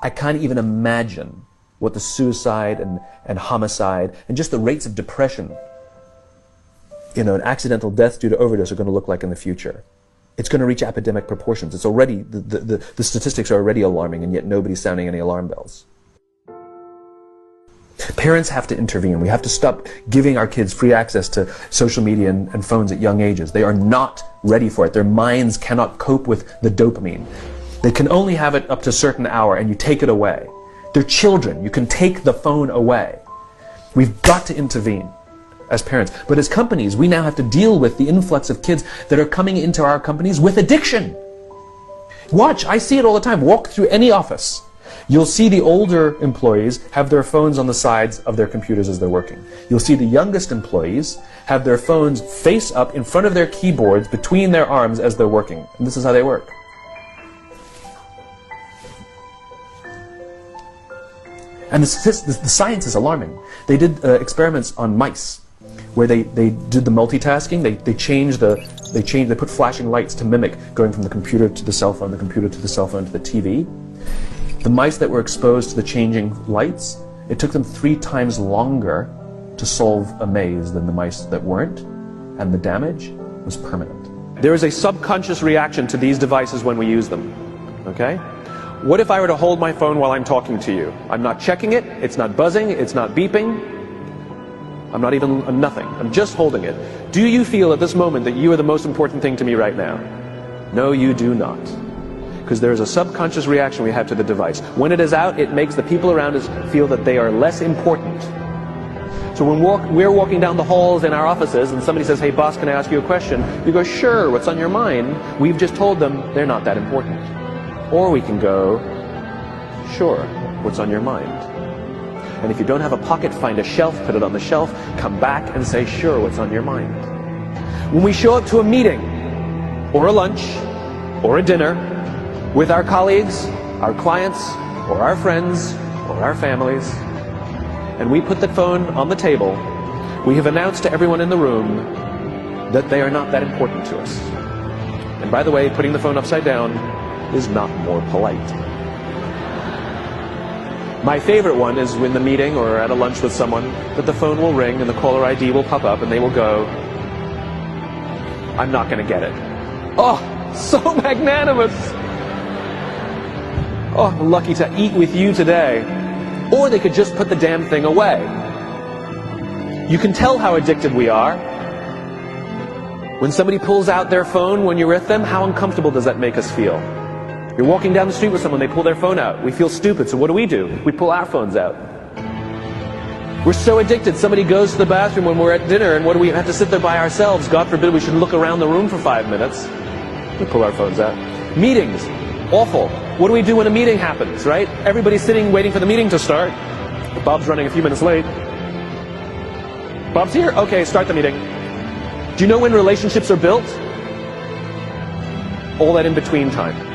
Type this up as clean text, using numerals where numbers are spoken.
I can't even imagine what the suicide and homicide and just the rates of depression, and accidental deaths due to overdose are going to look like in the future. It's going to reach epidemic proportions. It's already, the statistics are already alarming, and yet nobody's sounding any alarm bells. Parents have to intervene. We have to stop giving our kids free access to social media and phones at young ages. They are not ready for it. Their minds cannot cope with the dopamine. They can only have it up to a certain hour, and you take it away. They're children. You can take the phone away. We've got to intervene as parents. But as companies, we now have to deal with the influx of kids that are coming into our companies with addiction. Watch, I see it all the time. Walk through any office. You'll see the older employees have their phones on the sides of their computers as they're working. You'll see the youngest employees have their phones face up in front of their keyboards between their arms as they're working. And this is how they work. And the science is alarming. They did experiments on mice where they did the multitasking. They put flashing lights to mimic going from the computer to the cell phone, the computer to the cell phone to the TV. The mice that were exposed to the changing lights, it took them 3 times longer to solve a maze than the mice that weren't, and the damage was permanent. There is a subconscious reaction to these devices when we use them, okay? What if I were to hold my phone while I'm talking to you? I'm not checking it, it's not buzzing, it's not beeping, I'm not even, I'm nothing, I'm just holding it. Do you feel at this moment that you are the most important thing to me right now? No, you do not. Because there is a subconscious reaction we have to the device. When it is out, it makes the people around us feel that they are less important. So when we're walking down the halls in our offices and somebody says, hey boss, can I ask you a question? You go, sure, what's on your mind? We've just told them they're not that important. Or we can go, sure, what's on your mind? And if you don't have a pocket, find a shelf, put it on the shelf, come back and say, sure, what's on your mind? When we show up to a meeting, or a lunch, or a dinner, with our colleagues, our clients, or our friends, or our families, and we put the phone on the table, we have announced to everyone in the room that they are not that important to us. And by the way, putting the phone upside down is not more polite. My favorite one is when the meeting or at a lunch with someone that the phone will ring and the caller ID will pop up and they will go, I'm not going to get it. Oh, so magnanimous. Oh, lucky to eat with you today. Or they could just put the damn thing away. You can tell how addicted we are. When somebody pulls out their phone when you're with them, how uncomfortable does that make us feel? You're walking down the street with someone, they pull their phone out. We feel stupid, so what do? We pull our phones out. We're so addicted. Somebody goes to the bathroom when we're at dinner, and what do we have to sit there by ourselves? God forbid we should look around the room for 5 minutes. We pull our phones out. Meetings, awful. What do we do when a meeting happens, right? Everybody's sitting waiting for the meeting to start. Bob's running a few minutes late. Bob's here? Okay, start the meeting. Do you know when relationships are built? All that in between time.